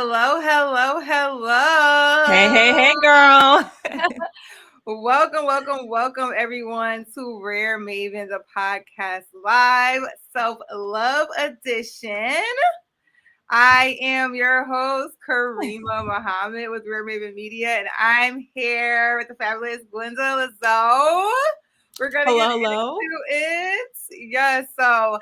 Hello, hello, hello. Hey, girl. Welcome, everyone, to RareMaven, the podcast live self-love edition. I am your host, Kareemah Muhammad with RareMaven Media, and I'm here with the fabulous Glenda Lezeau. We're going to get Hello. into it. Yes, so...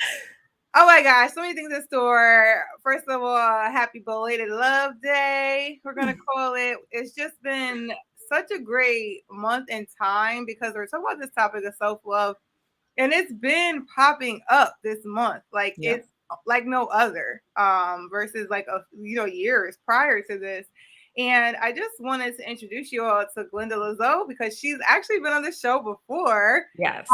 Oh my gosh, so many things in store. First of all, happy belated love day. We're going to call it. It's just been such a great month and time because we're talking about this topic of self-love, and it's been popping up this month. Like it's like no other versus like years prior to this. And I just wanted to introduce you all to Glenda Lezeau because she's actually been on the show before. Yes.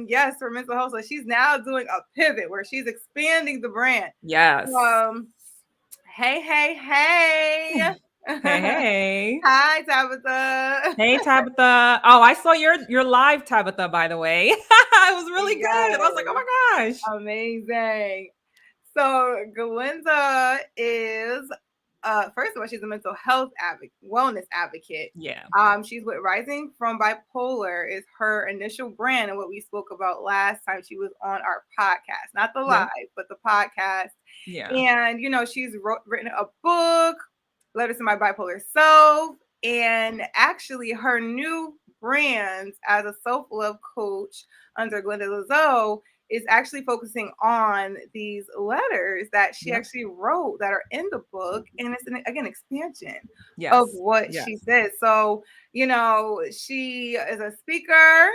Yes, for mental health. So she's now doing a pivot where she's expanding the brand. Yes. Hey. Hey. Hi, Tabitha. Hey, Tabitha. Oh, I saw your live, Tabitha, by the way. It was really good. I was like, oh my gosh. Amazing. So Glenda is first of all, she's a mental health wellness advocate. Yeah. She's with Rising from Bipolar is her initial brand, and what we spoke about last time she was on our podcast, not the live, but the podcast. Yeah. And she's written a book, Letters to My Bipolar Self, and actually her new brand as a self-love coach under Glenda Lezeau is actually focusing on these letters that she actually wrote that are in the book. And it's an expansion of what she said. So, she is a speaker,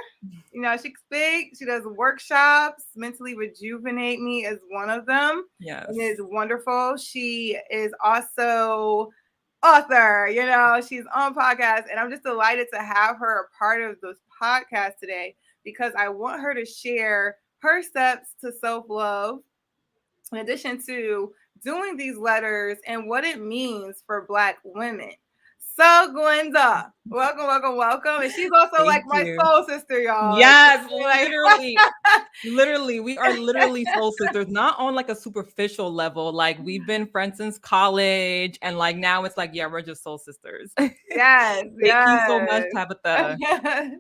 she speaks, she does workshops. Mentally Rejuvenate Me is one of them. Yes. And it's wonderful. She is also author, she's on podcasts, and I'm just delighted to have her a part of this podcast today because I want her to share her steps to self-love in addition to doing these letters and what it means for Black women. So Glenda, welcome. And she's also like my soul sister, y'all. Yes, literally, we are literally soul sisters, not on like a superficial level. Like we've been friends since college, and like now it's like, yeah, we're just soul sisters. Yes. Thank you so much, Tabitha.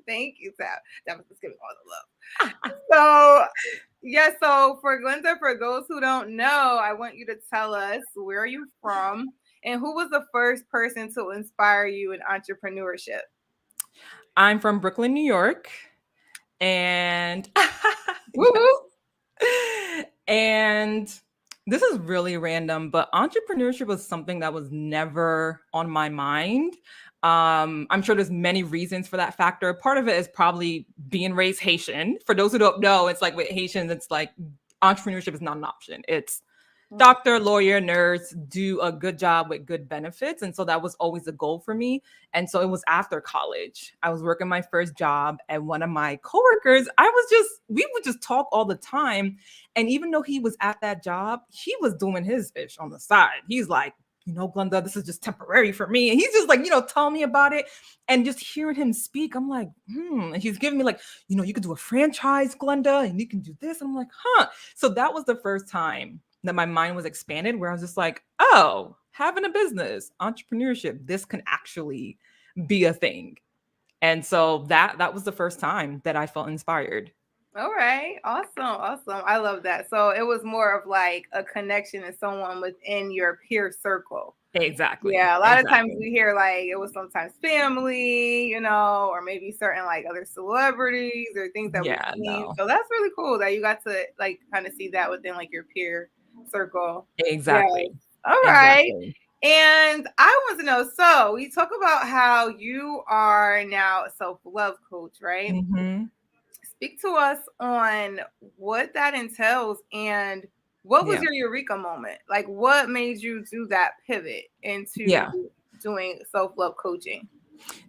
Thank you, Tab. Tabitha's giving all the love. So for Glenda, for those who don't know, I want you to tell us where are you from and who was the first person to inspire you in entrepreneurship? I'm from Brooklyn, New York, and and this is really random, but entrepreneurship was something that was never on my mind. I'm sure there's many reasons for that factor. Part of it is probably being raised Haitian. For those who don't know, it's like with Haitians, it's like entrepreneurship is not an option. It's doctor, lawyer, nurse, do a good job with good benefits. And so that was always a goal for me. And so it was after college. I was working my first job, and one of my coworkers, we would just talk all the time. And even though he was at that job, he was doing his ish on the side. He's like, Glenda, this is just temporary for me. And he's just like, tell me about it. And just hearing him speak, I'm like, And he's giving me like, you could do a franchise, Glenda, and you can do this. And I'm like, So that was the first time that my mind was expanded, where I was just like, oh, having a business, entrepreneurship, this can actually be a thing. And so that was the first time that I felt inspired. All right. Awesome. I love that. So it was more of like a connection to someone within your peer circle. Exactly. Yeah. A lot of times we hear like it was sometimes family, or maybe certain like other celebrities or things that we've seen. No. So that's really cool that you got to like kind of see that within like your peer circle. Exactly. Yeah. All right. Exactly. And I want to know, so we talk about how you are now a self-love coach, right? Mm-hmm. Speak to us on what that entails and what was your eureka moment? Like what made you do that pivot into doing self-love coaching?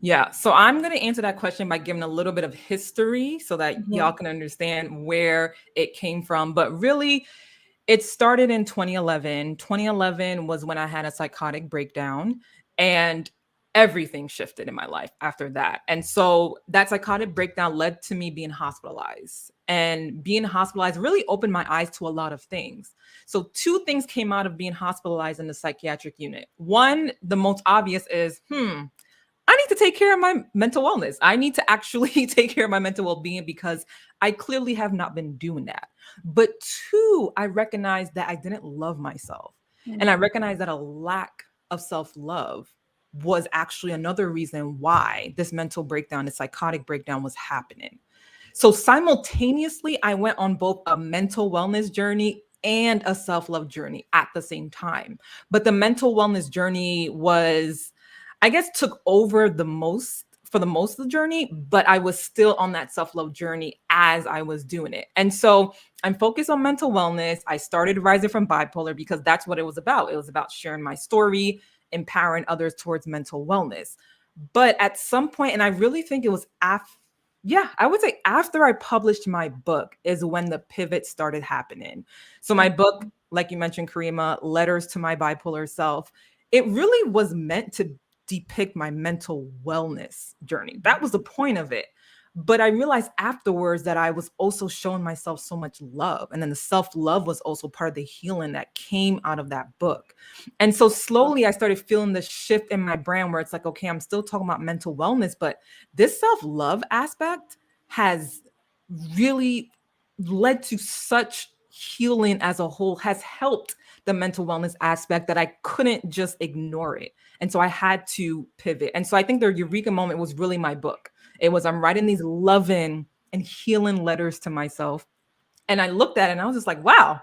Yeah. So I'm going to answer that question by giving a little bit of history so that y'all can understand where it came from. But really, it started in 2011. 2011 was when I had a psychotic breakdown. And everything shifted in my life after that. And so that psychotic breakdown led to me being hospitalized. And being hospitalized really opened my eyes to a lot of things. So two things came out of being hospitalized in the psychiatric unit. One, the most obvious is, I need to take care of my mental wellness. I need to actually take care of my mental well-being because I clearly have not been doing that. But two, I recognized that I didn't love myself. And I recognized that a lack of self-love was actually another reason why this mental breakdown, this psychotic breakdown was happening. So simultaneously, I went on both a mental wellness journey and a self-love journey at the same time. But the mental wellness journey was, I guess, took over the most for the most of the journey, but I was still on that self-love journey as I was doing it. And so I'm focused on mental wellness. I started Rising from Bipolar because that's what it was about. It was about sharing my story, empowering others towards mental wellness. But at some point, and I really think it was I would say after I published my book is when the pivot started happening. So my book, like you mentioned, Kareemah, Letters to My Bipolar Self, it really was meant to depict my mental wellness journey. That was the point of it. But I realized afterwards that I was also showing myself so much love. And then the self-love was also part of the healing that came out of that book. And so slowly I started feeling the shift in my brand where it's like, okay, I'm still talking about mental wellness, but this self-love aspect has really led to such healing as a whole, has helped the mental wellness aspect that I couldn't just ignore it. And so I had to pivot. And so I think the eureka moment was really my book. It was, I'm writing these loving and healing letters to myself. And I looked at it and I was just like, wow,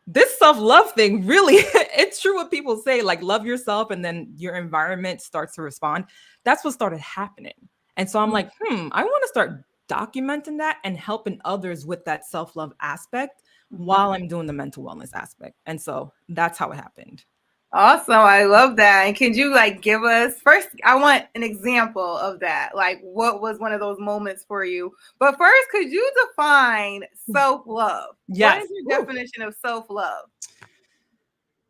this self-love thing really, it's true what people say, like love yourself and then your environment starts to respond. That's what started happening. And so I'm like, I want to start documenting that and helping others with that self-love aspect while I'm doing the mental wellness aspect. And so that's how it happened. Awesome. I love that. And can you like give us first, I want an example of that. Like what was one of those moments for you? But first, could you define self-love? What Yes. is your definition of self-love?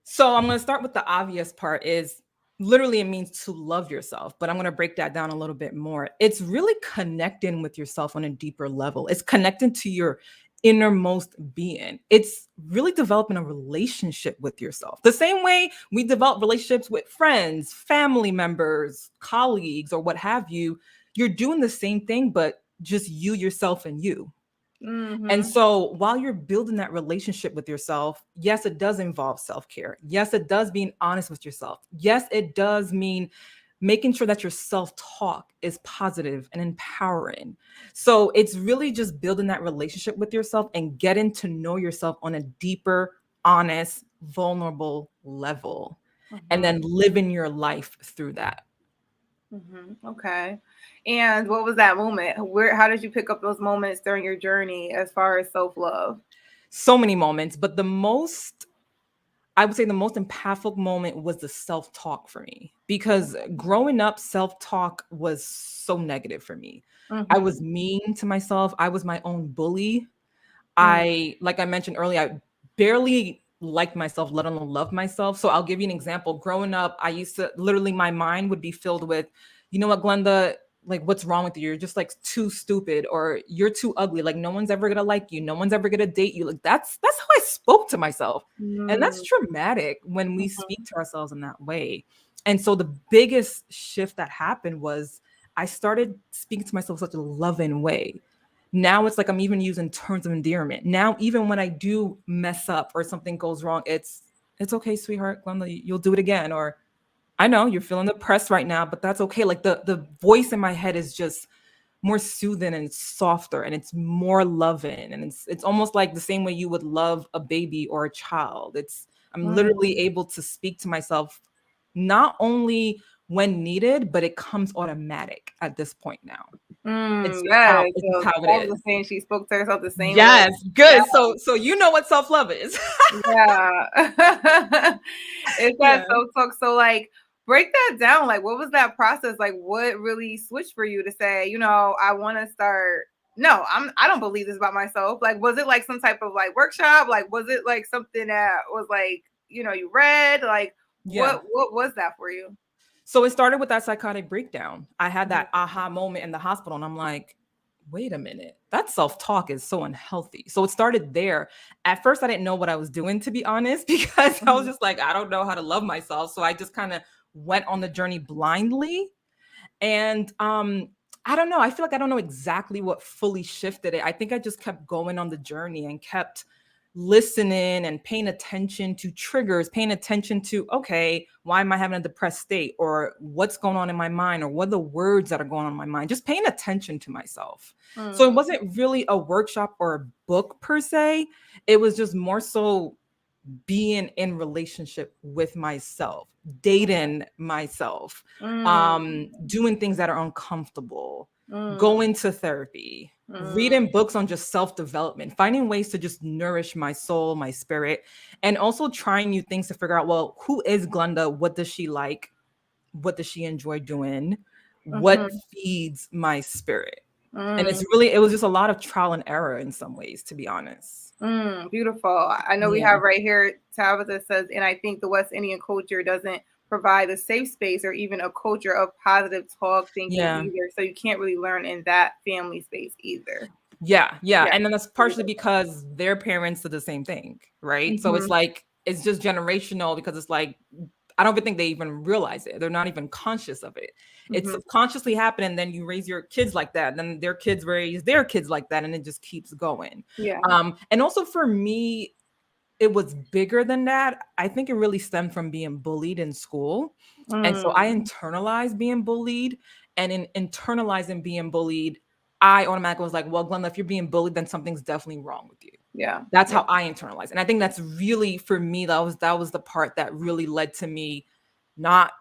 So I'm going to start with the obvious part is literally it means to love yourself, but I'm going to break that down a little bit more. It's really connecting with yourself on a deeper level. It's connecting to your innermost being. It's really developing a relationship with yourself. The same way we develop relationships with friends, family members, colleagues, or what have you, you're doing the same thing, but just you, yourself, and you. And so while you're building that relationship with yourself, yes, it does involve self-care. Yes, it does being honest with yourself. Yes, it does mean making sure that your self-talk is positive and empowering. So it's really just building that relationship with yourself and getting to know yourself on a deeper, honest, vulnerable level, and then living your life through that. Okay. And what was that moment? How did you pick up those moments during your journey as far as self-love? So many moments, but I would say the most impactful moment was the self-talk for me because growing up, self-talk was so negative for me. I was mean to myself. I was my own bully. Like I mentioned earlier, I barely liked myself, let alone love myself. So I'll give you an example. Growing up, I used to literally, my mind would be filled with, you know what, Glenda, like, what's wrong with you? You're just like too stupid, or you're too ugly. Like, no one's ever gonna like you. No one's ever gonna date you. Like, that's how I spoke to myself. And that's traumatic when we speak to ourselves in that way. And so the biggest shift that happened was I started speaking to myself in such a loving way. Now it's like I'm even using terms of endearment. Now, even when I do mess up or something goes wrong, it's okay, sweetheart, Glenda, you'll do it again. Or I know you're feeling depressed right now, but that's okay. Like the voice in my head is just more soothing and it's softer and it's more loving. And it's almost like the same way you would love a baby or a child. I'm literally able to speak to myself not only when needed, but it comes automatic at this point now. It's just how Yes. it's just So how it that was is. the same. She spoke to herself the same way. Yes, good. So you know what self-love is. Yeah. It's that Yeah. self-talk. So like break that down. Like what was that process? Like what really switched for you to say, I want to start no, I don't believe this about myself. Like was it like some type of like workshop? Like was it like something that was like, you read? Like Yeah. what was that for you? So it started with that psychotic breakdown. I had that aha moment in the hospital, and I'm like, wait a minute, that self-talk is so unhealthy. So it started there. At first, I didn't know what I was doing, to be honest, because I was Mhm. just like, I don't know how to love myself. So I just kind of went on the journey blindly. And I don't know. I feel like I don't know exactly what fully shifted it. I think I just kept going on the journey and kept listening and paying attention to triggers, paying attention to, okay, why am I having a depressed state? Or what's going on in my mind? Or what are the words that are going on in my mind? Just paying attention to myself. So it Mm. wasn't really a workshop or a book per se. It was just more so being in relationship with myself, dating myself, Mm. doing things that are uncomfortable, Mm. going to therapy, Mm. reading books on just self-development, finding ways to just nourish my soul, my spirit, and also trying new things to figure out, well, who is Glenda? What does she like? What does she enjoy doing? What Mhm. feeds my spirit? And Mm. it was just a lot of trial and error in some ways, to be honest. Beautiful. I know we Yeah. have right here, Tabitha says, and I think the West Indian culture doesn't provide a safe space or even a culture of positive talk thinking Yeah. either. So you can't really learn in that family space either. Yeah, yeah. Yeah. And then that's partially because their parents did the same thing, right? So it's Mm-hmm. like it's just generational because it's like I don't even think they even realize it. They're not even conscious of it. It's Mm-hmm. subconsciously happening. Then you raise your kids like that. Then their kids raise their kids like that, and it just keeps going. Yeah. And also for me, it was bigger than that. I think it really stemmed from being bullied in school. And so I Mm. internalized being bullied. And in internalizing being bullied, I automatically was like, well, Glenda, if you're being bullied, then something's definitely wrong with you. Yeah. That's Yeah. how I internalized. And I think that's really for me, that was the part that really led to me not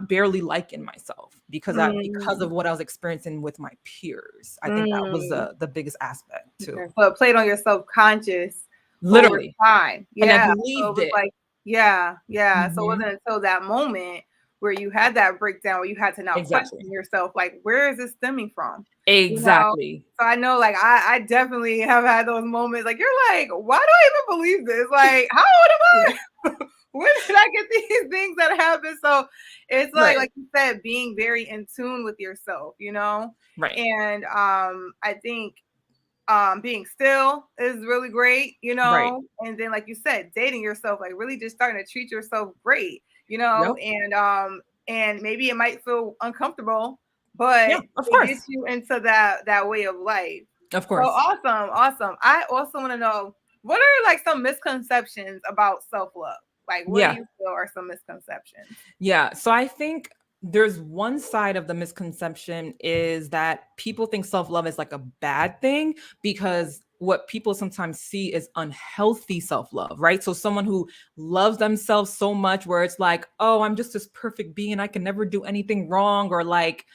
barely liking myself because Mm. of what I was experiencing with my peers. I think that was Mm. the biggest aspect too. Okay. So it played on your subconscious over Literally. time. And I Yeah. So it believed was it. like, yeah, yeah. So it Mhm. wasn't until that moment where you had that breakdown where you had to now Exactly. question yourself, like, where is this stemming from? You know? Exactly. So I know, like, I definitely have had those moments. Like, you're like, why do I even believe this? Like, how old am I? When did I get these things that happen? So it's Right. like you said, being very in tune with yourself, you know? Right. And I think being still is really great, you Right. know, and then like you said, dating yourself, like really just starting to treat yourself great, you know, Yep. and maybe it might feel uncomfortable, but Yeah, of it gets course. you into that way of life. Of So course. awesome, awesome. I also want to know, what are like some misconceptions about self-love? Like what do Yeah. you feel are some misconceptions? Yeah. So I think there's one side of the misconception is that people think self-love is like a bad thing because what people sometimes see is unhealthy self-love, right? So someone who loves themselves so much where it's like, oh, I'm just this perfect being, I can never do anything wrong, or like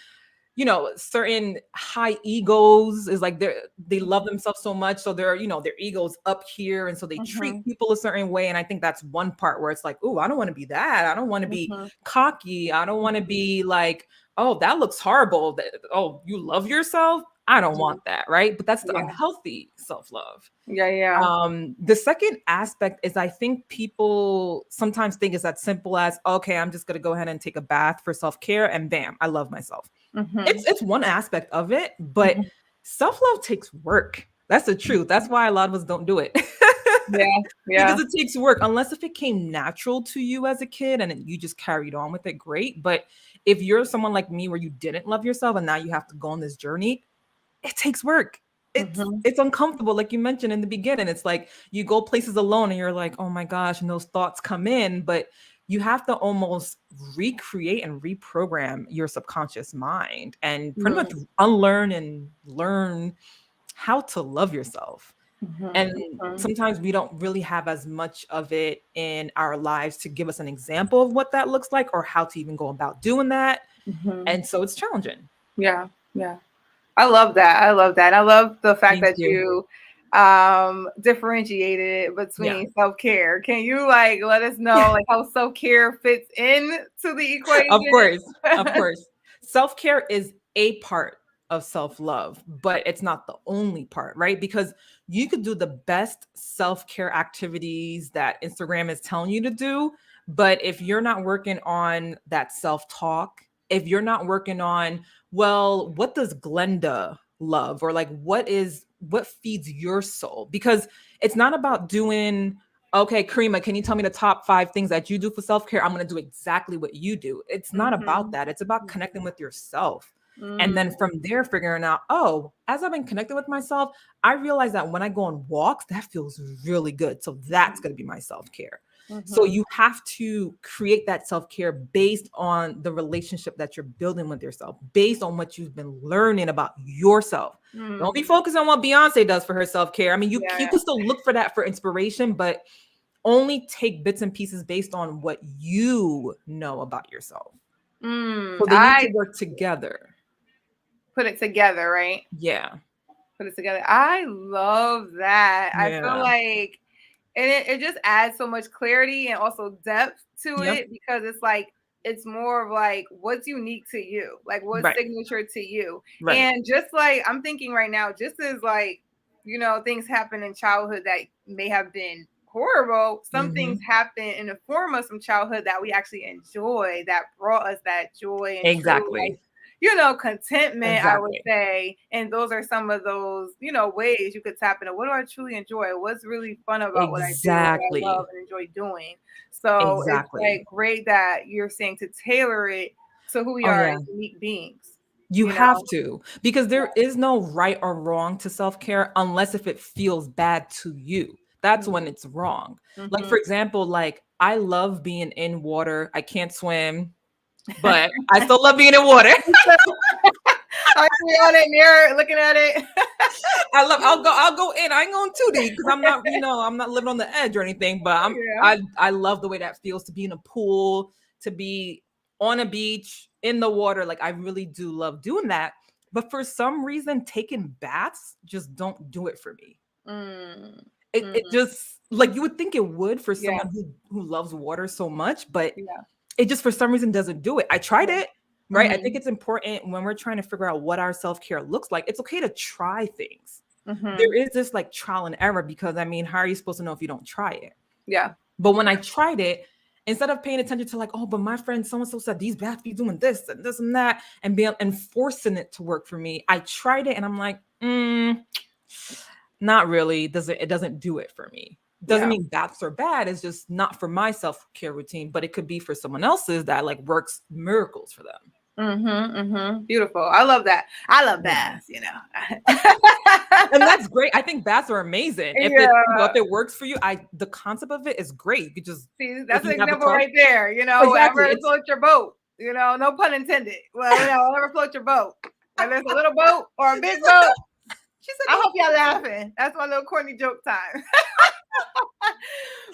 certain high egos is like they love themselves so much, so their egos up here, and so they treat Mm-hmm, people a certain way. And I think that's one part where it's like, oh, I don't want to be that. I don't want to be mm-hmm, cocky. I don't want to be like, oh, that looks horrible. Oh, you love yourself. I don't mm-hmm. want that, right? But that's the Yeah, unhealthy self-love. yeah, yeah. The second aspect is I think people sometimes think it's that simple as, okay, I'm just gonna go ahead and take a bath for self-care and bam, I love myself. Mm-hmm, It's one aspect of it, but mm-hmm. self-love takes work. That's the truth. That's why a lot of us don't do it. Yeah, Because yeah. it takes work. Unless if it came natural to you as a kid and you just carried on with it, great. But if you're someone like me where you didn't love yourself and now you have to go on this journey, it takes work. Mm-hmm. It's uncomfortable, like you mentioned in the beginning. It's like you go places alone and you're like, oh my gosh, and those thoughts come in, but you have to almost recreate and reprogram your subconscious mind and pretty much unlearn and learn how to love yourself. Mhm, And mhm, sometimes we don't really have as much of it in our lives to give us an example of what that looks like or how to even go about doing that. mhm. And so it's challenging. Yeah, yeah. I love that. I love that. I love the fact Thank that you. you differentiated it Yeah. between self-care. Can you like let us know like how self-care fits in to the Of equation? course, of course. Self-care is a part of self-love, but it's not the only part, right? Because you could do the best self-care activities that Instagram is telling you to do, but if you're not working on that self-talk, if you're not working on, well, what does Glenda love? Or like, what feeds your soul? Because it's not about doing, okay, Kareemah, can you tell me the top 5 things that you do for self-care? I'm going to do exactly what you do. It's not about Mhm. that. It's about connecting with yourself. And Mm. then from there, figuring out, oh, as I've been connected with myself, I realize that when I go on walks, that feels really good. So that's going to be my self-care. So Mhm. you have to create that self-care based on the relationship that you're building with yourself, based on what you've been learning about yourself. Don't be Mm. focused on what Beyonce does for her self-care. I mean, you Yeah. can still look for that for inspiration, but only take bits and pieces based on what you know about yourself. So they need to I work together. put it together, right? Yeah. Put it together. I love that. I feel Yeah. like it just adds so much clarity and also depth to Yep. it, because it's like it's more of like what's unique to you, like what's Right. signature to you. Right. And just like I'm thinking right now, just as like, things happen in childhood that may have been horrible, some things Mhm. happen in the form of some childhood that we actually enjoy, that brought us that joy and true, like, Exactly. contentment, I would Exactly. say. And those are some of those, ways you could tap into what do I truly enjoy? What's really fun about what I do, what I love Exactly. and enjoy doing? So it's Exactly. like great that you're saying to tailor it to who we Oh are yeah. as unique beings, You you have know? to, because there is no right or wrong to self-care unless if it feels bad to you. That's when it's wrong. Like Mm-hmm. for example, like I love being in water. I can't swim, but I still love being in water. I see on it mirror looking at it. I'll go in. I ain't going too deep because I'm not living on the edge or anything, but Yeah. I love the way that feels to be in a pool, to be on a beach, in the water. Like I really do love doing that. But for some reason, taking baths just don't do it for me. Mm. It Mm. just, like, you would think it would for Yeah. someone who loves water so much, but Yeah. it just for some reason doesn't do it. I tried Yeah. it, right? I think Mm-hmm. it's important when we're trying to figure out what our self-care looks like. It's okay to try things. There Mm-hmm. is this like trial and error, because I mean, how are you supposed to know if you don't try it? Yeah. But when I tried it, instead of paying attention to like, oh, but my friend so and so said these baths be doing this and that, and being and forcing it to work for me, I tried it and I'm like, not really. It doesn't do it for me. Doesn't Yeah. mean baths are bad. It's just not for my self-care routine, but it could be for someone else's that like works miracles for them. Mm-hmm. Mm-hmm. Beautiful. I love that. I love Yeah. baths. And that's great. I think baths are amazing. If Yeah. it works for you, the concept of it is great, because See, if that's an you have a example tub, right there. exactly. Whatever It's floats your boat. No pun intended. Well, whatever floats your boat. Whether it's a little boat or a big boat. she said I no. hope y'all laughing. That's my little corny joke time.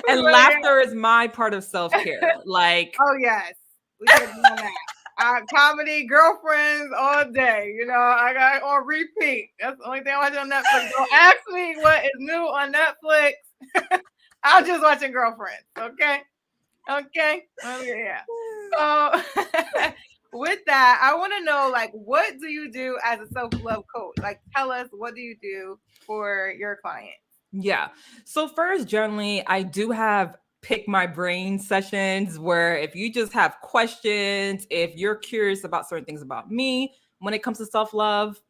And But yeah. laughter is my part of self-care. Like, Oh yes, we could have done that. Comedy, girlfriends all day. I got it on repeat. That's the only thing I watch on Netflix. Don't ask me what is new on Netflix. I'm just watching Girlfriends. Okay. Okay. Yeah. So with that, I want to know, like, what do you do as a self-love coach? Like, tell us, what do you do for your clients? yeah. So first, generally, I do have pick my brain sessions where if you just have questions, if you're curious about certain things about me when it comes to self-love,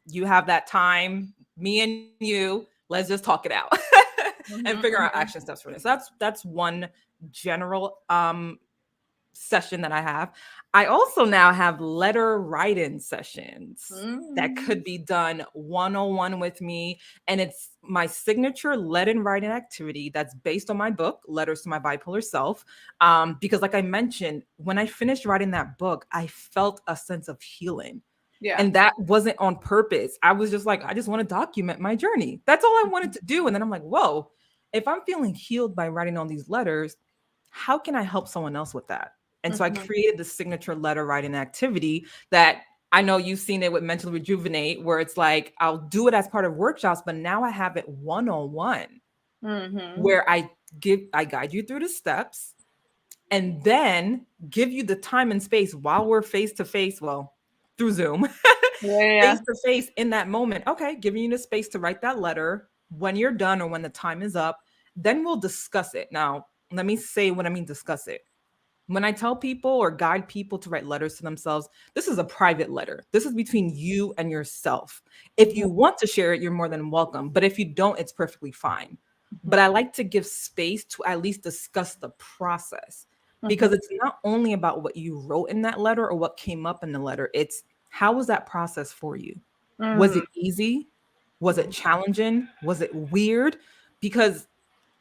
you have that time, me and you, let's just talk it out and Mm-hmm, figure out mm-hmm. action steps for this. That's one general session that I have. I also now have letter write-in sessions that Mm-hmm. could be done one-on-one with me. And it's my signature letter writing activity that's based on my book, Letters to My Bipolar Self. Because like I mentioned, when I finished writing that book, I felt a sense of healing. Yeah. And that wasn't on purpose. I was just like, I just want to document my journey. That's all I wanted to do. And then I'm like, whoa, if I'm feeling healed by writing all these letters, how can I help someone else with that? And so I Mm-hmm. created the signature letter writing activity that I know you've seen it with Mentally Rejuvenate, where it's like I'll do it as part of workshops, but now I have it one-on-one, Mm-hmm. where I guide you through the steps and then give you the time and space while we're face to face, well, through Zoom, Yeah. face to face in that moment. Okay, giving you the space to write that letter. When you're done or when the time is up, then we'll discuss it. Now, let me say what I mean discuss it. When I tell people or guide people to write letters to themselves, this is a private letter. This is between you and yourself. If you want to share it, you're more than welcome. But if you don't, it's perfectly fine. But I like to give space to at least discuss the process, because it's not only about what you wrote in that letter or what came up in the letter. It's, how was that process for you? Was it easy? Was it challenging? Was it weird? Because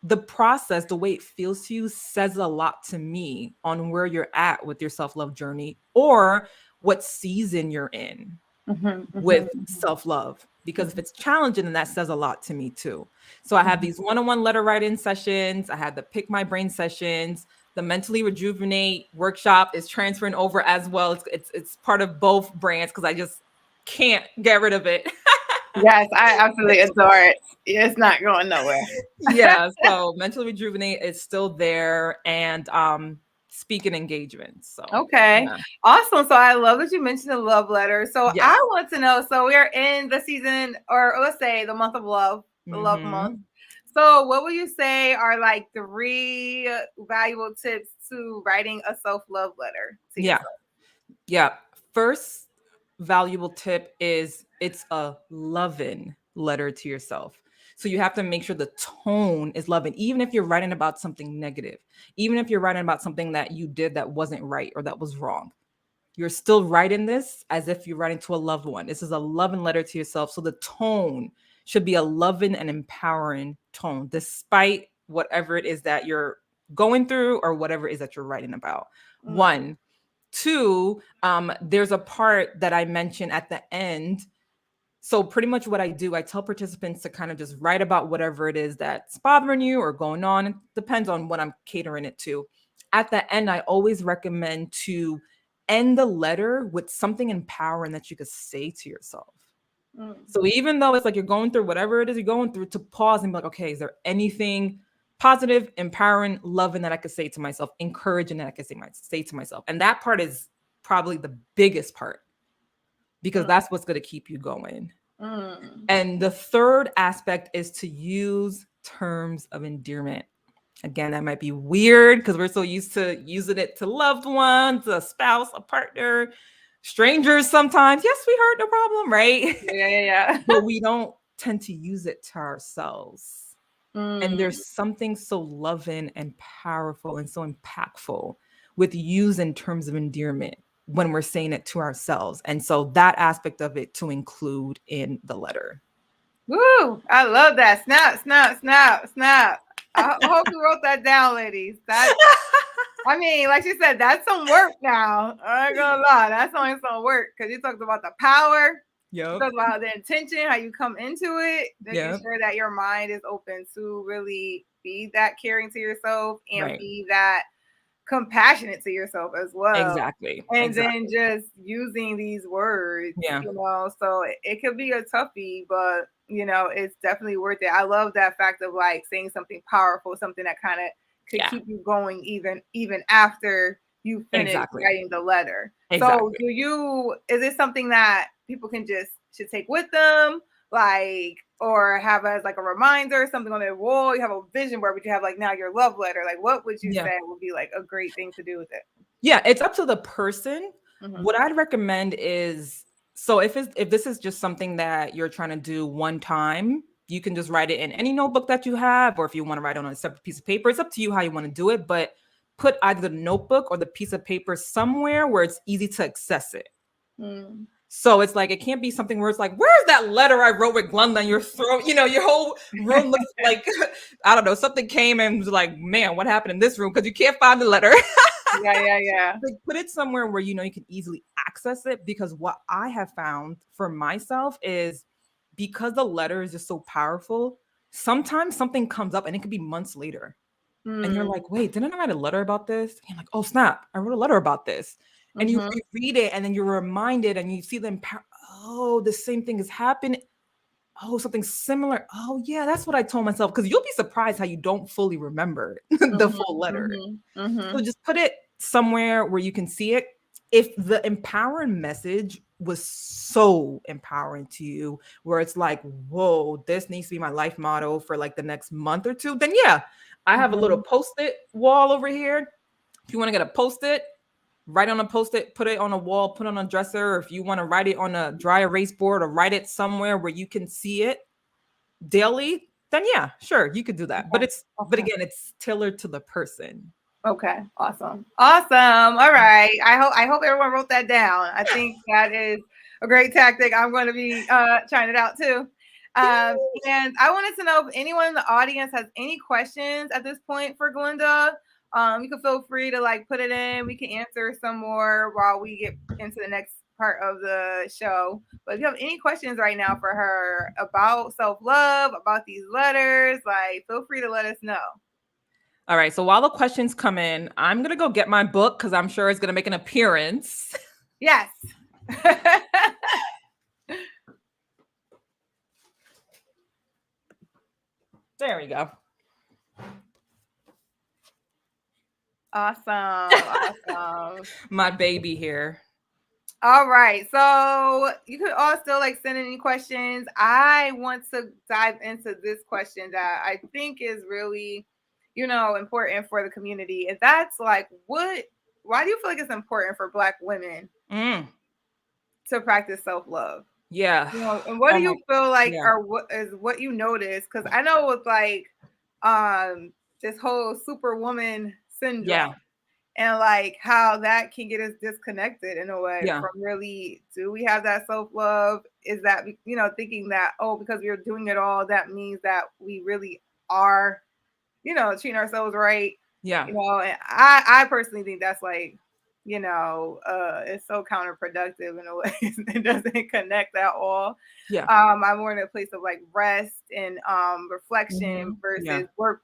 the process, the way it feels to you, says a lot to me on where you're at with your self-love journey, or what season you're in with self-love. Because if it's challenging, then that says a lot to me too. So I have these one-on-one letter writing sessions. I had the pick my brain sessions. The mentally rejuvenate workshop is transferring over as well. It's part of both brands because I just can't get rid of it. Yes, I absolutely adore it. It's not going nowhere. Yeah, so mentally rejuvenate is still there, and speaking engagements. So Okay, yeah. awesome. So I love that you mentioned the love letter. So Yes. I want to know, so we're in the season, or let's say the month of love, the love month. So what would you say are like 3 valuable tips to writing a self-love letter to yourself? Yeah. First valuable tip is, it's a loving letter to yourself. So you have to make sure the tone is loving, even if you're writing about something negative, even if you're writing about something that you did that wasn't right or that was wrong. You're still writing this as if you're writing to a loved one. This is a loving letter to yourself. So the tone should be a loving and empowering tone, despite whatever it is that you're going through or whatever it is that you're writing about. One. Two, there's a part that I mentioned at the end. So pretty much what I do, I tell participants to kind of just write about whatever it is that's bothering you or going on. It depends on what I'm catering it to. At the end, I always recommend to end the letter with something empowering that you could say to yourself. So even though it's like you're going through whatever it is you're going through, to pause and be like, okay, is there anything positive, empowering, loving that I could say to myself, encouraging that I could say to myself? And that part is probably the biggest part, because that's what's going to keep you going. And the third aspect is to use terms of endearment. Again, that might be weird because we're so used to using it to loved ones, a spouse, a partner, strangers sometimes. Yes, sweetheart, no problem, right? Yeah. But we don't tend to use it to ourselves. And there's something so loving and powerful and so impactful with using terms of endearment when we're saying it to ourselves. And so that aspect of it to include in the letter. Woo! I love that. Snap, snap, snap, snap. I hope you wrote that down, ladies. That, I mean, like you said, that's some work now. I ain't gonna lie, that's only some work because you talked about the power. You talked about the intention, how you come into it, making sure that your mind is open to really be that caring to yourself and be that compassionate to yourself as well. Exactly. And then just using these words, so it could be a toughie, but it's definitely worth it. I love that fact of like saying something powerful, something that kind of could keep you going even after you finish writing the letter. So is it something that people should take with them, like, or have as like a reminder, something on their wall? You have a vision board, but you have like now your love letter. Like, what would you say would be like a great thing to do with it? Yeah, it's up to the person. What I'd recommend is, so if this is just something that you're trying to do one time, you can just write it in any notebook that you have, or if you want to write it on a separate piece of paper, it's up to you how you want to do it. But put either the notebook or the piece of paper somewhere where it's easy to access it. So it's like, it can't be something where it's like, where's that letter I wrote with Glenda? And your throat, your whole room looks like, I don't know, something came and was like, man, what happened in this room? Because you can't find the letter. Yeah. Like, put it somewhere where you can easily access it. Because what I have found for myself is, because the letter is just so powerful, sometimes something comes up and it could be months later. And you're like, wait, didn't I write a letter about this? And you're like, oh, snap, I wrote a letter about this. And you read it and then you're reminded and you see them, oh, the same thing has happened. Oh, something similar. Oh, yeah, that's what I told myself. Because you'll be surprised how you don't fully remember the full letter. So just put it somewhere where you can see it. If the empowering message was so empowering to you, where it's like, whoa, this needs to be my life motto for like the next month or two, then yeah, I have a little Post-it wall over here If you want to get a Post-it, write on a Post-it, put it on a wall, put it on a dresser. Or if you want to write it on a dry erase board or write it somewhere where you can see it daily, then yeah, sure, you could do that. But Okay. again, it's tailored to the person. Okay. Awesome. Awesome. All right. I hope everyone wrote that down. I think that is a great tactic. I'm going to be trying it out too. And I wanted to know if anyone in the audience has any questions at this point for Glenda. You can feel free to like put it in. We can answer some more while we get into the next part of the show. But if you have any questions right now for her about self-love, about these letters, like feel free to let us know. All right. So while the questions come in, I'm going to go get my book because I'm sure it's going to make an appearance. Yes. There we go. Awesome. My baby here. All right. So you could all still like send any questions. I want to dive into this question that I think is really, important for the community. And that's like, why do you feel like it's important for Black women to practice self-love? Yeah. And what do you feel like yeah. what you notice? Because I know with like this whole superwoman syndrome. Yeah. And like how that can get us disconnected in a way Yeah. from really, do we have that self-love? Is that, thinking that, because we're doing it all, that means that we really are, treating ourselves right. Yeah. And I personally think that's like, it's so counterproductive in a way. It doesn't connect at all. Yeah. I'm more in a place of like rest and reflection versus work.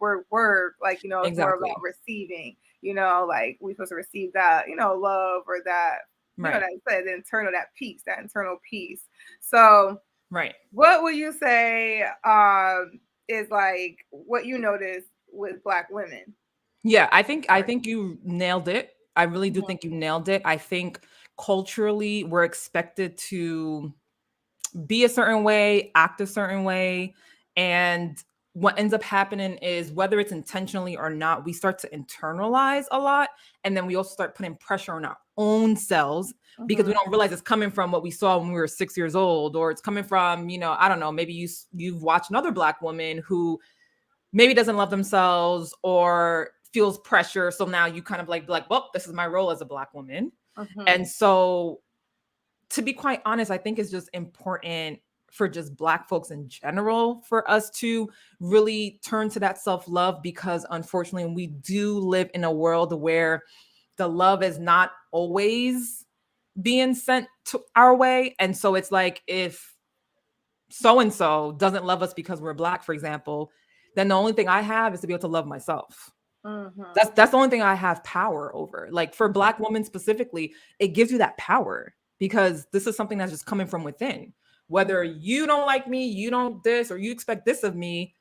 Like, it's more about receiving. Like we're supposed to receive that, love or that, that internal peace. So, right. What would you say is like what you notice with Black women? Yeah, I think you nailed it. I really do think you nailed it. I think culturally we're expected to be a certain way, act a certain way, and what ends up happening is whether it's intentionally or not, we start to internalize a lot, and then we also start putting pressure on our own selves because we don't realize it's coming from what we saw when we were 6 years old, or it's coming from, I don't know, maybe you've watched another Black woman who maybe doesn't love themselves or feels pressure, so now you kind of like be like, well, this is my role as a Black woman. And so, to be quite honest, I think it's just important for just Black folks in general for us to really turn to that self-love, because unfortunately we do live in a world where the love is not always being sent to our way. And so it's like, if so-and-so doesn't love us because we're Black, for example, then the only thing I have is to be able to love myself. That's the only thing I have power over. Like for Black women specifically, it gives you that power because this is something that's just coming from within. Whether you don't like me, you don't this, or you expect this of me,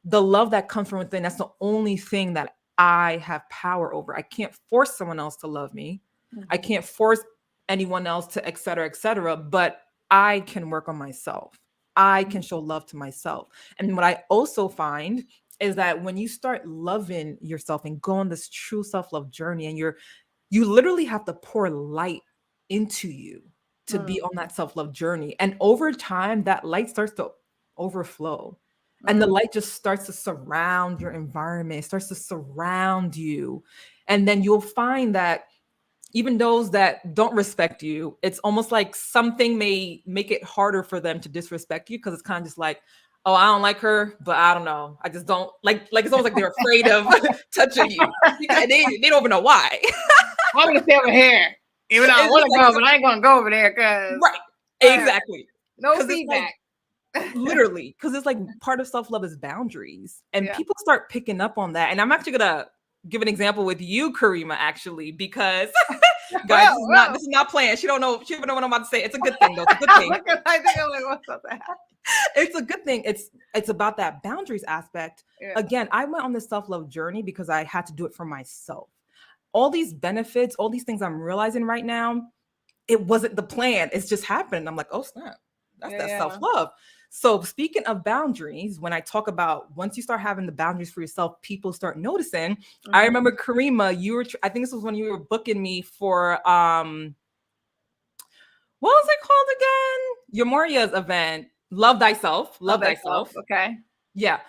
the love that comes from within, that's the only thing that I have power over. I can't force someone else to love me. I can't force anyone else to et cetera, but I can work on myself. I can show love to myself. And what I also find is that when you start loving yourself and go on this true self-love journey, and you literally have to pour light into you to be on that self-love journey. And over time, that light starts to overflow. And the light just starts to surround your environment. It starts to surround you. And then you'll find that even those that don't respect you, it's almost like something may make it harder for them to disrespect you, because it's kind of just like, oh, I don't like her, but I don't know. I just don't like it's almost like they're afraid of touching you. They don't even know why. I'm going to stay over here. Even though I want to go, but I ain't going to go over there because. Right. Exactly. No feedback. Literally, because it's like part of self-love is boundaries. And people start picking up on that. And I'm actually going to give an example with you, Kareemah, actually, because guys, this is not planned. She don't know what I'm about to say. It's a good thing, though. It's a good thing. I think I'm like, what's up there? It's a good thing. It's about that boundaries aspect. Again, I went on this self-love journey because I had to do it for myself. All these benefits, all these things I'm realizing right now, it wasn't the plan. It's just happened. I'm like, oh snap, that's that self-love. So speaking of boundaries, when I talk about once you start having the boundaries for yourself, people start noticing. I remember Kareemah, I think this was when you were booking me for what was it called again? Your Moria's event, Love Thyself. Love Thyself. Okay. Yeah.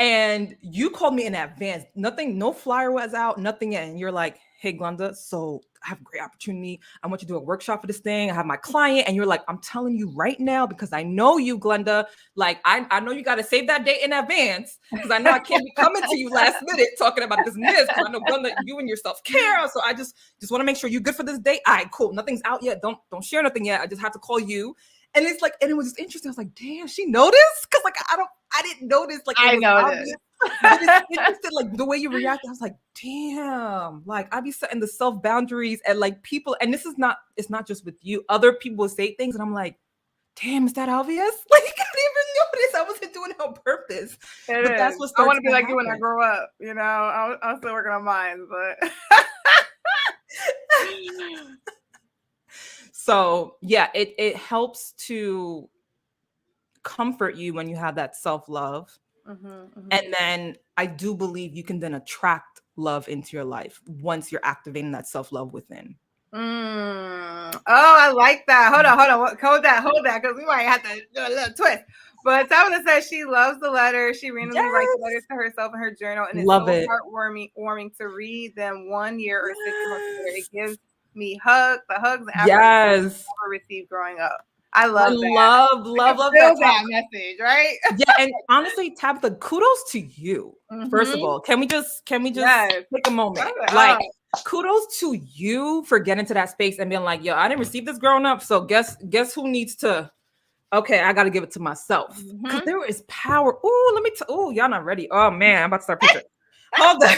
And you called me in advance. Nothing, no flyer was out, nothing yet. And you're like, hey, Glenda, so I have a great opportunity. I want you to do a workshop for this thing. I have my client. And you're like, I'm telling you right now, because I know you, Glenda. Like, I know you got to save that date in advance, because I know I can't be coming to you last minute talking about this miss, because I know, Glenda, you and your self-care. So I just want to make sure you're good for this date. All right, cool. Nothing's out yet. Don't share nothing yet. I just have to call you. And it's like, and it was just interesting. I was like, damn, she noticed? Because like, I didn't notice. Like, it was obvious. But it's interesting, like the way you react. I was like, damn, like I be setting the self boundaries and like people, and it's not just with you. Other people say things, and I'm like, damn, is that obvious? Like I didn't even notice. I wasn't doing it on purpose. But that's what I want to be like happen. you when I grow up. You know, I'm still working on mine, but. So yeah, it helps to comfort you when you have that self-love. And then I do believe you can then attract love into your life once you're activating that self-love within. Oh, I like that. Hold on. Hold that, because we might have to do a little twist. But Tabitha says she loves the letters. She randomly writes letters to herself in her journal, and it's so heartwarming to read them 1 year or 6 months later. It gives me hugs, the hugs and affirmations I never received growing up. I love that. Love that message, right? Yeah, and honestly, Tabitha, kudos to you. First of all, can we just take a moment? Like, kudos to you for getting to that space and being like, yo, I didn't receive this growing up, so guess who needs to? Okay, I got to give it to myself, because there is power. Oh, let me. Y'all not ready? Oh man, I'm about to start preaching. Hold on,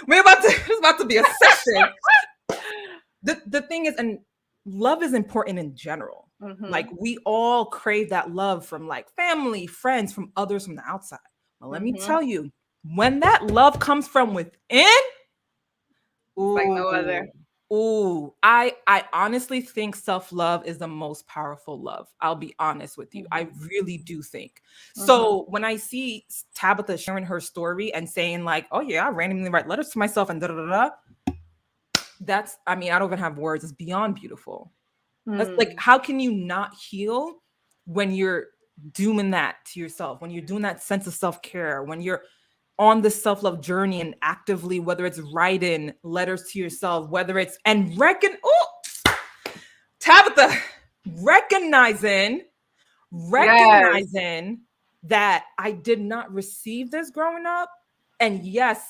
it's about to be a session. The thing is, and love is important in general. Like we all crave that love from like family, friends, from others from the outside. Well, let me tell you, when that love comes from within, like no other. I honestly think self-love is the most powerful love. I'll be honest with you. I really do think. So when I see Tabitha sharing her story and saying like, oh yeah, I randomly write letters to myself and that's, I mean, I don't even have words. It's beyond beautiful. That's like, how can you not heal when you're doing that to yourself, when you're doing that sense of self-care, when you're on the self-love journey and actively, whether it's writing letters to yourself, whether it's, and Tabitha, recognizing that I did not receive this growing up. And yes,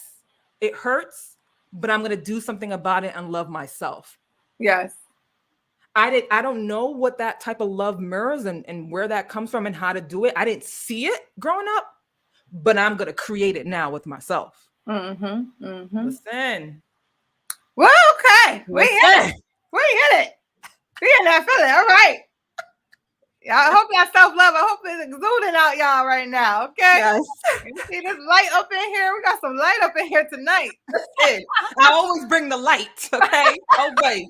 it hurts, but I'm going to do something about it and love myself. Yes. I don't know what that type of love mirrors and where that comes from and how to do it. I didn't see it growing up, but I'm going to create it now with myself. Listen. Well, okay. We hit it. We in that feeling. All right. I hope that self-love, I hope it's exuding out y'all right now. Okay. Yes. You see this light up in here? We got some light up in here tonight. Listen, I always bring the light. Okay. Always.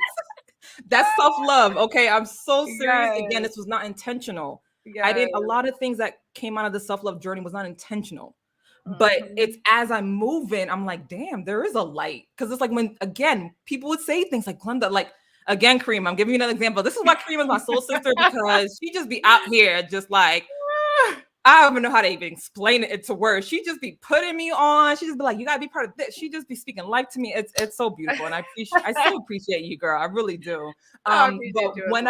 That's self-love. Okay. I'm so serious. Yes. Again, this was not intentional. Yes. A lot of things that came out of the self-love journey was not intentional. But it's as I'm moving, I'm like, damn, there is a light. Because it's like when, again, people would say things like, Glenda, like, again, Kareemah, I'm giving you another example. This is why Kareemah is my soul sister, because she just be out here just like, I don't even know how to even explain it to words. She just be putting me on. She just be like, you gotta be part of this. She just be speaking life to me. It's so beautiful. And I so appreciate you, girl. I really do. But when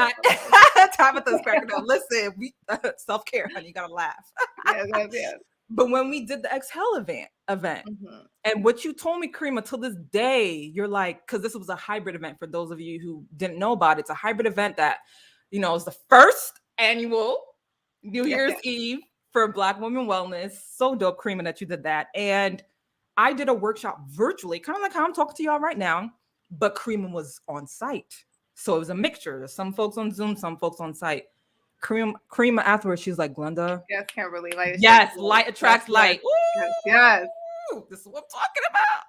Tabitha's cracking up, listen, we self-care, honey, you gotta laugh. Yes. But when we did the Exhale event, and what you told me, Kareemah, till this day, you're like, because this was a hybrid event for those of you who didn't know about it. It's a hybrid event that, you know, is the first annual New Year's Eve for Black Women Wellness. So dope, Kareemah, that you did that. And I did a workshop virtually, kind of like how I'm talking to y'all right now, but Kareemah was on site. So it was a mixture. Some folks on Zoom, some folks on site. Kareemah afterwards, she was like, Glenda. Yes, Kimberly. Light yes, light attracts light. Yes. This is what I'm talking about.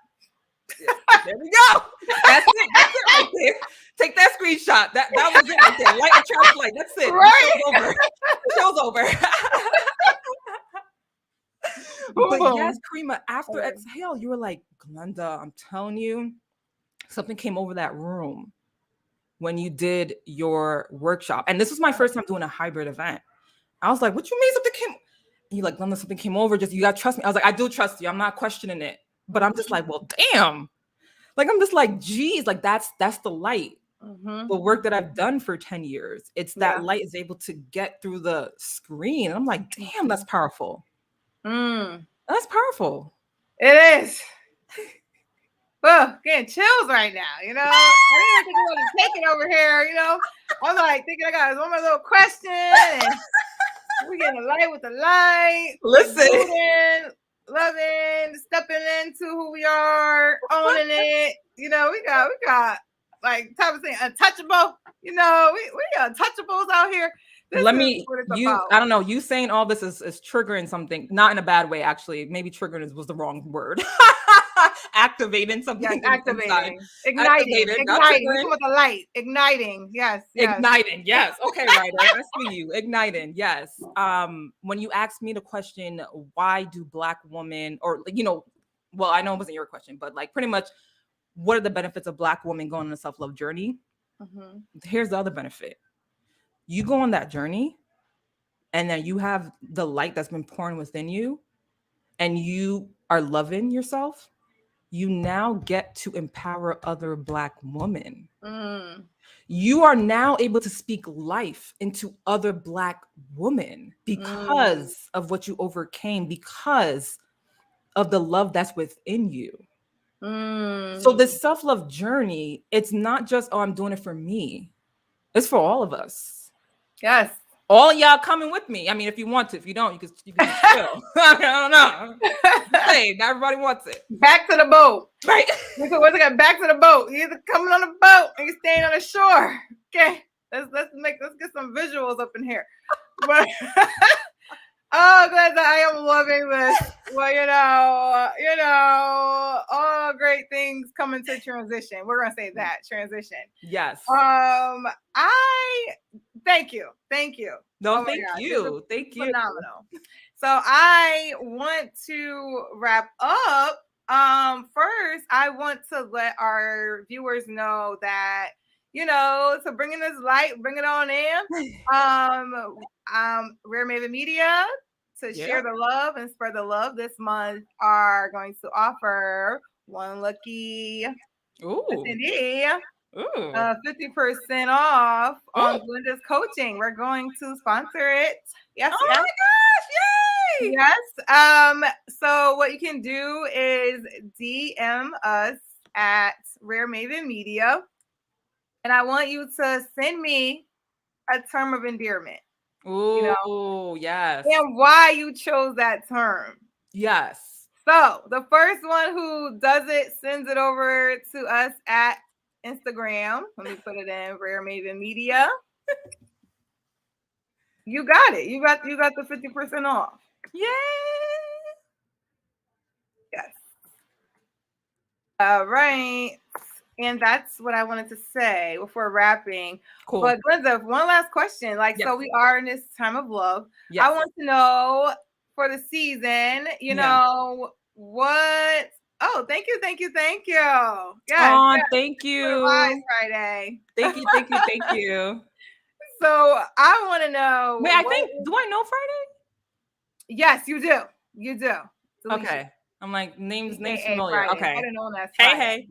There we go. That's it. That's it right there. Take that screenshot. That was it right there. Light a trash light. That's it. Right. The show's over. The show's over. But yes, Kareemah, after exhale, you were like, Glenda, I'm telling you, something came over that room when you did your workshop. And this was my first time doing a hybrid event. I was like, what you mean something came? And you're like, Glenda, something came over. Just, you got to trust me. I was like, I do trust you. I'm not questioning it. But I'm just like, well, damn. Like, I'm just like, geez, like that's the light. The work that I've done for 10 years. It's that light is able to get through the screen. And I'm like, damn, that's powerful. That's powerful. It is. Oh, getting chills right now, you know. I didn't think I was to take it over here, you know. I'm like thinking I got one more little question. And we're getting a light with the light. Listen. Loving, stepping into who we are, owning it. You know, we got like type of thing, untouchable. You know, we untouchables out here. Let me, I don't know, you saying all this is triggering something, not in a bad way, actually. Maybe triggering was the wrong word. Activating something. Yes, activating. Igniting. With the light. Igniting. Yes. Igniting. Yes. Okay, Ryder. I see you. Igniting. Yes. When you asked me the question, why do Black women, or, you know, well, I know it wasn't your question, but like pretty much, what are the benefits of Black women going on a self-love journey? Here's the other benefit. You go on that journey and then you have the light that's been pouring within you and you are loving yourself. You now get to empower other Black women. You are now able to speak life into other Black women because of what you overcame, because of the love that's within you. So this self-love journey, it's not just, oh, I'm doing it for me. It's for all of us. Yes. All y'all coming with me. I mean, if you want to. If you don't, you can chill. I don't know. Hey, not everybody wants it. Back to the boat. Right. What's it got? Back to the boat. You're either coming on the boat or you're staying on the shore. Okay. Let's get some visuals up in here. But oh, Glenda, I am loving this. Well, you know, all great things come into transition. We're gonna say that transition. Yes. I thank you. No, thank you. Thank you. Phenomenal. So I want to wrap up. First, I want to let our viewers know that, you know, to bring in this light, bring it on in. RareMaven Media, to share the love and spread the love this month, are going to offer one lucky attendee 50% off on Glenda's coaching. We're going to sponsor it. Yes. Oh my gosh! Yay! Yes. So what you can do is DM us at RareMaven Media, and I want you to send me a term of endearment. Oh, yes. And why you chose that term. Yes. So the first one who does it sends it over to us at Instagram. Let me put it in RareMaven Media. You got it. You got the 50% off. Yay! Yes. All right. And that's what I wanted to say before wrapping. Cool. But Glenda, one last question. So we are in this time of love. Yes. I want to know, for the season, you know, what. Oh, thank you. Yes. Thank you. Friday. Thank you. So I want to know. Wait, do I know Friday? Yes, you do. Deletion. Okay. I'm like, name's familiar. Friday. Okay. I don't know that's Hey.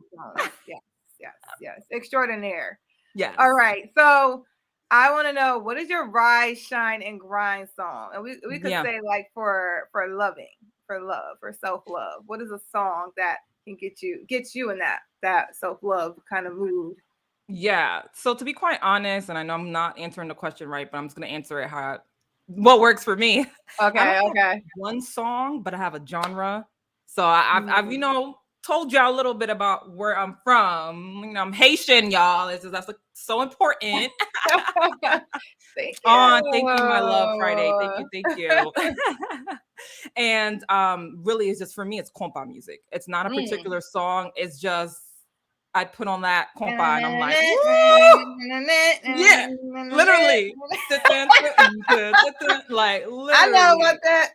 Yes. Extraordinaire. Yes. All right. So I want to know, what is your rise, shine, and grind song? And we could say, like, for loving, for love, for self-love. What is a song that can get you in that self-love kind of mood? Yeah. So to be quite honest, and I know I'm not answering the question right, but I'm just gonna answer it what works for me. Okay. One song, but I have a genre. So I've you know, told y'all a little bit about where I'm from. You know, I'm Haitian, y'all. That's like, so important. Thank Oh, thank you, my love, Friday. you. Thank you. And really, it's just for me, it's compa music. It's not a particular song. It's just I put on that compa and I'm like, woo! Yeah, literally. Like I know literally. about that.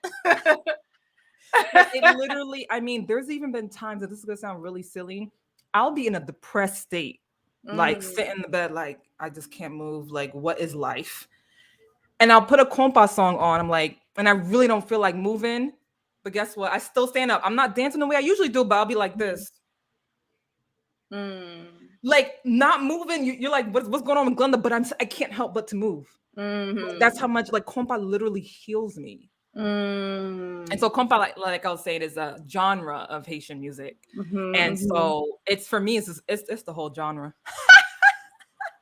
Like it literally, I mean, there's even been times that this is gonna sound really silly. I'll be in a depressed state, like sit in the bed, like I just can't move. Like, what is life? And I'll put a compa song on. I'm like, and I really don't feel like moving. But guess what? I still stand up. I'm not dancing the way I usually do, but I'll be like this. Like not moving. You're like, what's going on with Glenda? But I can't help but to move. That's how much like compa literally heals me. And so compa, like I was saying, is a genre of Haitian music. And so it's for me, it's the whole genre.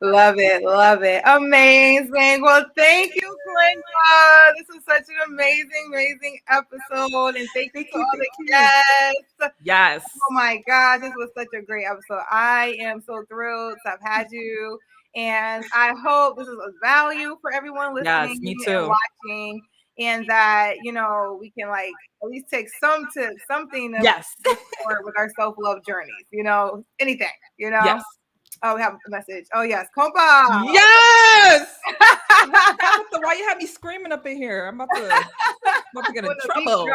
Love it. Amazing. Well, thank you, Glenda. This was such an amazing episode. And thank you to all the guests. Yes. Oh my gosh, this was such a great episode. I am so thrilled to have had you. And I hope this is of value for everyone listening Yes, me too. and watching. And that, you know, we can like at least take some tips, something to forward with our self-love journeys, you know, anything, you know. Yes. Oh, we have a message. Oh, yes. Compa. Yes. Why you have me screaming up in here? I'm about to get in trouble.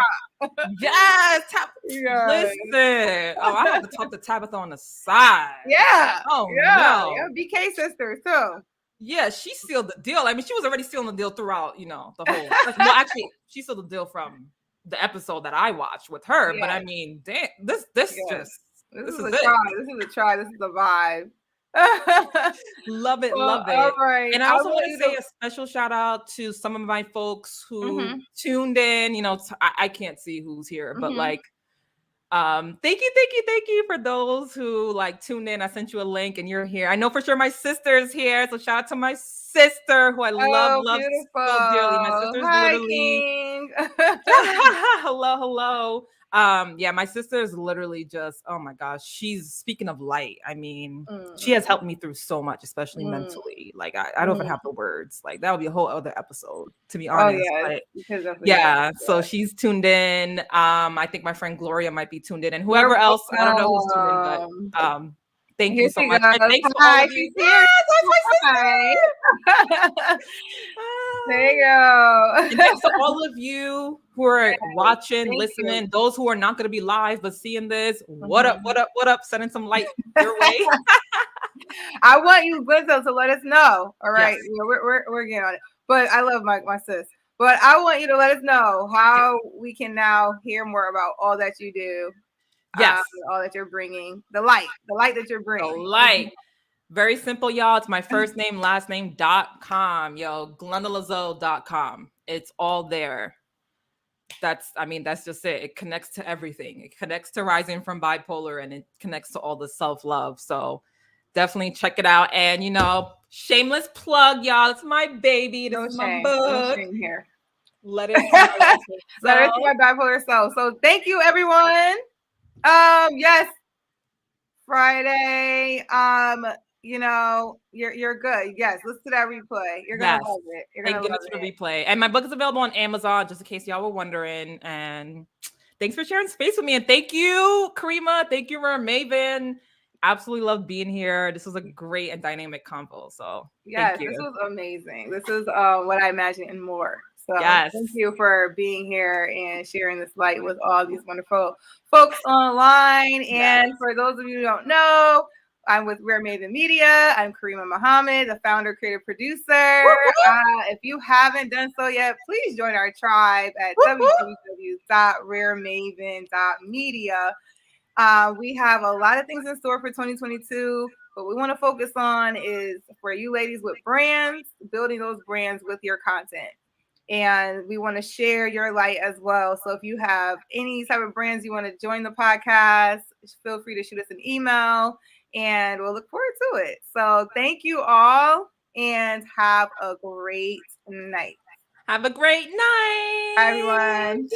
Yes. Listen. Oh, I have to talk to Tabitha on the side. Yeah. Oh, no. Yeah. BK sisters, too. Yeah, she sealed the deal. I mean, she was already sealing the deal throughout, you know, the whole. Well, actually, she sealed the deal from the episode that I watched with her. Yeah. But I mean, damn, this is it. This is a try. This is a vibe. Love it. All right. And I also want to say a special shout out to some of my folks who tuned in. You know, I can't see who's here, but like, thank you for those who like tuned in. I sent you a link and you're here. I know for sure my sister's here, so shout out to my sister who I love so dearly. My sister's literally hello. Yeah, my sister is literally just, oh my gosh, she's speaking of light. I mean, she has helped me through so much, especially mentally. Like I don't even have the words. Like that would be a whole other episode, to be honest. But, so she's tuned in. I think my friend Gloria might be tuned in, and whoever else, I don't know who's tuned in, but thank you so much. And thanks to all of you. Yes, that's my sister. There you go. And thanks to all of you who are watching, listening, those who are not going to be live but seeing this. What up? Sending some light your way. I want you, Glenda, to let us know. All right, yes. We're getting on it. But I love my sis. But I want you to let us know how we can now hear more about all that you do. Yes, all that you're bringing, the light that you're bringing. The light. Very simple, y'all. It's my first name, last name.com. Yo, GlendaLezeau.com. It's all there. That's just it. It connects to everything. It connects to rising from bipolar and it connects to all the self-love. So definitely check it out. And, you know, shameless plug, y'all. It's my baby. This is my book. No shame here. Let it see my bipolar self. So thank you, everyone. Yes. Friday. You know, you're good. Yes, listen to that replay. You're gonna love it. You're gonna love it. The replay. And my book is available on Amazon, just in case y'all were wondering. And thanks for sharing space with me. And thank you, Kareemah. Thank you, RareMaven. Absolutely love being here. This was a great and dynamic convo. So yes, this was amazing. This is what I imagined and more. So thank you for being here and sharing this light with all these wonderful folks online. And for those of you who don't know, I'm with RareMaven Media. I'm Kareemah Muhammad, the founder, creative producer. If you haven't done so yet, please join our tribe at www.raremaven.media. We have a lot of things in store for 2022. What we want to focus on is for you ladies with brands, building those brands with your content. And we want to share your light as well. So if you have any type of brands you want to join the podcast, feel free to shoot us an email and we'll look forward to it. So thank you all and have a great night. Have a great night. Bye, everyone.